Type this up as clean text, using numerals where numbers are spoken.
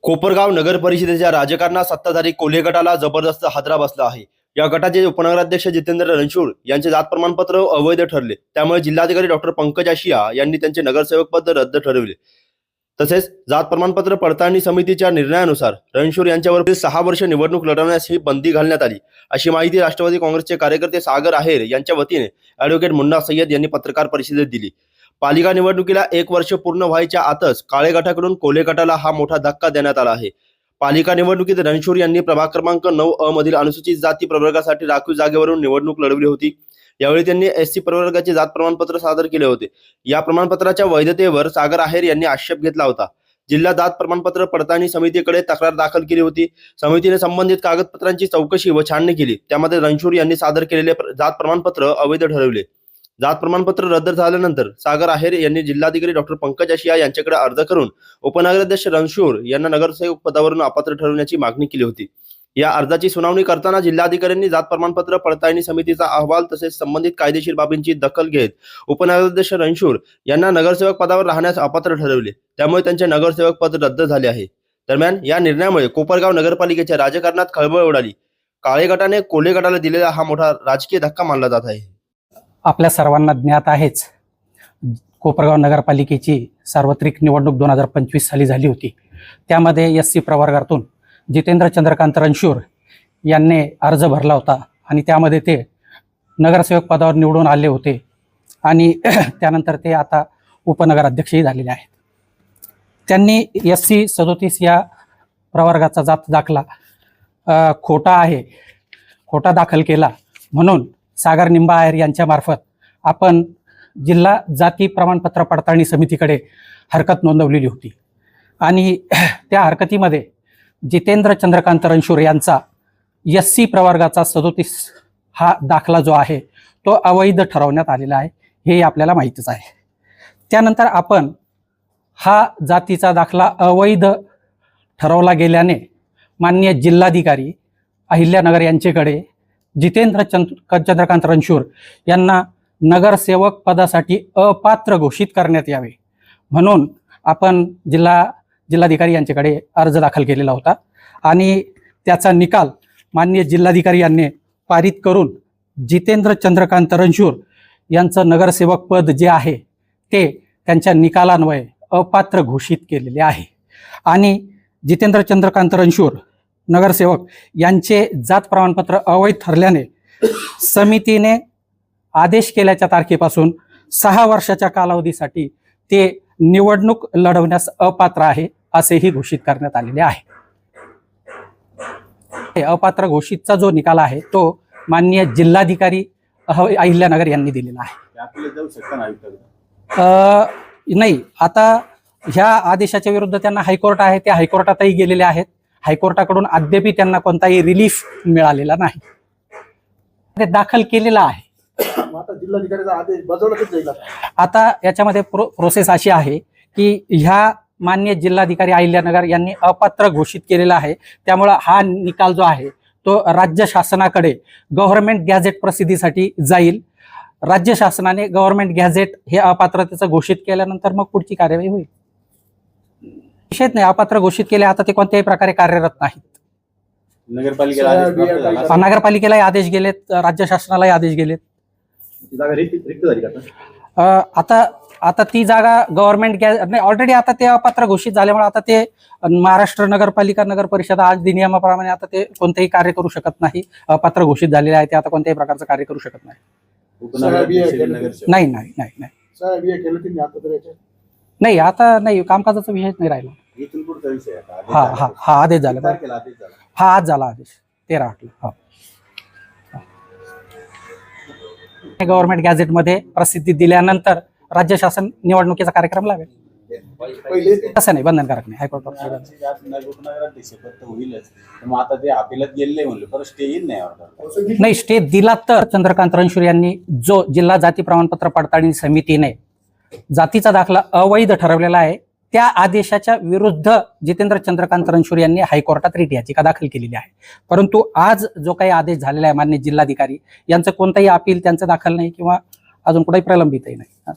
कोपरगाव नगर परिषदेच्या राजकारणात सत्ताधारी कोल्हे गटाला जबरदस्त हादरा बसला आहे। या गटाचे उपनगराध्यक्ष जितेंद्र रणशूर यांचे जात प्रमाणपत्र अवैध ठरले, त्यामुळे जिल्हाधिकारी डॉक्टर पंकज आशिया यांनी त्यांचे नगरसेवक पद रद्द ठरवले। तसेच जात प्रमाणपत्र पडताळणी समितीच्या निर्णयानुसार रणशूर यांच्यावर 6 वर्ष निवडणूक लढवण्यास ही बंदी घालण्यात आली, अशी माहिती राष्ट्रवादी काँग्रेसचे कार्यकर्ते सागर आहेर यांच्या वतीने ॲडव्होकेट मुन्ना सय्यद यांनी पत्रकार परिषदेत दिली। पालिका निवडणुकीला 1 वर्ष पूर्ण व्हायच्या आतच काळे गटाकडून कोल्हे गटाला हा मोठा धक्का देण्यात आला आहे। पालिका निवडणुकीत रणशूर यांनी प्रभाग क्रमांक 9 मधील अनुसूचित जाती प्रवर्गासाठी राखीव जागेवरून निवडणूक लढवली होती। यावेळी त्यांनी एससी प्रवर्गाचे जात प्रमाणपत्र सादर केले होते। या प्रमाणपत्राच्या वैधतेवर सागर आहेर यांनी आक्षेप घेतला होता। जिल्हा जात प्रमाणपत्र पडताळणी समितीकडे तक्रार दाखल केली होती। समितीने संबंधित कागदपत्रांची चौकशी व छाननी केली, त्यामध्ये रणशूर यांनी सादर केलेले जात प्रमाणपत्र अवैध ठरवले। जात प्रमाणपत्र रद्द झाल्यानंतर सागर आहेर यांनी जिल्हाधिकारी डॉक्टर पंकज आशिया यांच्याकडे अर्ज करून उपनगराध्यक्ष रणशूर यांना नगरसेवक पदावरून अपात्र ठरवण्याची मागणी केली होती। या अर्जाची सुनावणी करताना जिल्हाधिकाऱ्यांनी जात प्रमाणपत्र पडताळणी समितीचा अहवाल तसेच संबंधित कायदेशीर बाबींची दखल घेत उपनगराध्यक्ष रणशूर यांना नगरसेवक पदावर राहण्यास अपात्र ठरवले, त्यामुळे त्यांचे नगरसेवक पद रद्द झाले आहे। दरम्यान या निर्णयामुळे कोपरगाव नगरपालिकेच्या राजकारणात खळबळ उडाली। काळे गटाने कोल्हे गटाला दिलेला हा मोठा राजकीय धक्का मानला जात आहे। आपल्या सर्वांना ज्ञात आहेच, कोपरगाव नगरपालिकेची सार्वत्रिक निवडणूक 2025 साली झाली होती। त्यामध्ये एससी प्रवर्गातून जितेंद्र चंद्रकांत रणशूर यांनी अर्ज भरला होता आणि त्यामध्ये ते नगरसेवक पदावर निवडून आले होते आणि त्यानंतर ते आता उपनगराध्यक्षही झालेले आहेत। त्यांनी एससी 37 या प्रवर्गाचा जात दाखला खोटा दाखल केला, म्हणून सागर निंबा आहेर यांच्या मार्फत आपण जिल्हा जाती प्रमाणपत्र पडताळणी समितीकडे हरकत नोंदवलेली होती आणि त्या हरकतीमध्ये जितेंद्र चंद्रकांत रणशूर यांचा एससी प्रवर्गाचा 37 हा दाखला जो आहे तो अवैध ठरवण्यात आलेला आहे, हे आपल्याला माहितीच आहे। त्यानंतर आपण हा जातीचा दाखला अवैध ठरवला गेल्याने माननीय जिल्हाधिकारी अहिल्यानगर यांच्याकडे जितेंद्र चंद्रकांत रणशूर यांना नगरसेवक पदासाठी अपात्र घोषित करण्यात यावे म्हणून आपण जिल्हाधिकारी यांच्याकडे अर्ज दाखल केलेला होता आणि त्याचा निकाल माननीय जिल्हाधिकारी यांनी पारित करून जितेंद्र चंद्रकांत रणशूर यांचं नगरसेवक पद जे आहे ते त्यांच्या निकालान्वये अपात्र घोषित केलेले आहे आणि जितेंद्र चंद्रकांत रणशूर नगरसेवक यांचे जात प्रमाणपत्र अवैध ठरल्याने समितीने आदेश केल्याच्या तारखेपासून 6 वर्षाच्या कालावधीसाठी ते निवडणूक लढवण्यास अपात्र आहे असेही घोषित करण्यात आलेले आहे। अपात्र घोषितचा जो निकाल आहे तो माननीय जिल्हाधिकारी अहिल्यानगर यांनी दिलेला आहे। नाही, आता ह्या आदेशाच्या विरुद्ध त्यांना हायकोर्ट आहे, त्या हायकोर्टातही गेलेले आहेत। हायकोर्टाकडून अद्याप त्यांना कोणताही रिलीफ मिळालेला नाही, ते दाखल केलेला आहे। आता जिल्हाधिकारीचा आदेश बजावला जाईल। आता याच्यामध्ये प्रोसेस अशी आहे की ह्या माननीय जिल्हाधिकारी अहिल्यानगर यांनी अपात्र घोषित केलेला आहे, त्यामुळे हा निकाल जो आहे तो राज्य शासनाकडे गव्हर्नमेंट गॅझेट प्रसिद्धीसाठी जाईल। राज्य शासनाने गव्हर्नमेंट गॅझेट हे अपात्रतेचं घोषित केल्यानंतर मग पुढची कार्यवाही होईल। विषय नाही, अपात्र घोषित केले, आता ते कोणत्याही प्रकारे कार्यरत नाहीत। नगरपालिकेलाही आदेश गेलेत, राज्य शासनालाही आदेश गेलेत। आता ती जागा गव्हर्नमेंट ऑलरेडी आता ते अपात्र घोषित झाल्यामुळे आता ते महाराष्ट्र नगरपालिका नगर परिषद आज अधिनियमाप्रमाणे आता ते कोणतेही कार्य करू शकत नाही। अपात्र घोषित झालेले आहे ते आता कोणत्याही प्रकारचं कार्य करू शकत नाही। नाही, आता नाही, कामकाजाचा विषय नाही राहिला। हा आदेश झाला, हा आज झाला आदेश 13/8 गव्हर्नमेंट गॅझेट मध्ये प्रसिद्धी दिल्यानंतर राज्य शासन निवडणुकीचा कार्यक्रम लावेल। तसं नाही, बंधनकारक नाही। हायकोर्ट नाही, स्टे दिला तर चंद्रकांत रणशूर यांनी जो जिल्हा जाती प्रमाणपत्र पडताळणी समितीने जातीचा दाखला अवैध ठरवलेला आहे त्या आदेशाच्या विरुद्ध जितेंद्र चंद्रकांत रणशूर यांनी हायकोर्टात रिट याचिका दाखल केलेली आहे। परंतु आज जो काही आदेश झालेला आहे माननीय जिल्हाधिकारी यांचं कोणताही अपील त्यांचं दाखल नाही किंवा अजून कुठेही प्रलंबितही नाही।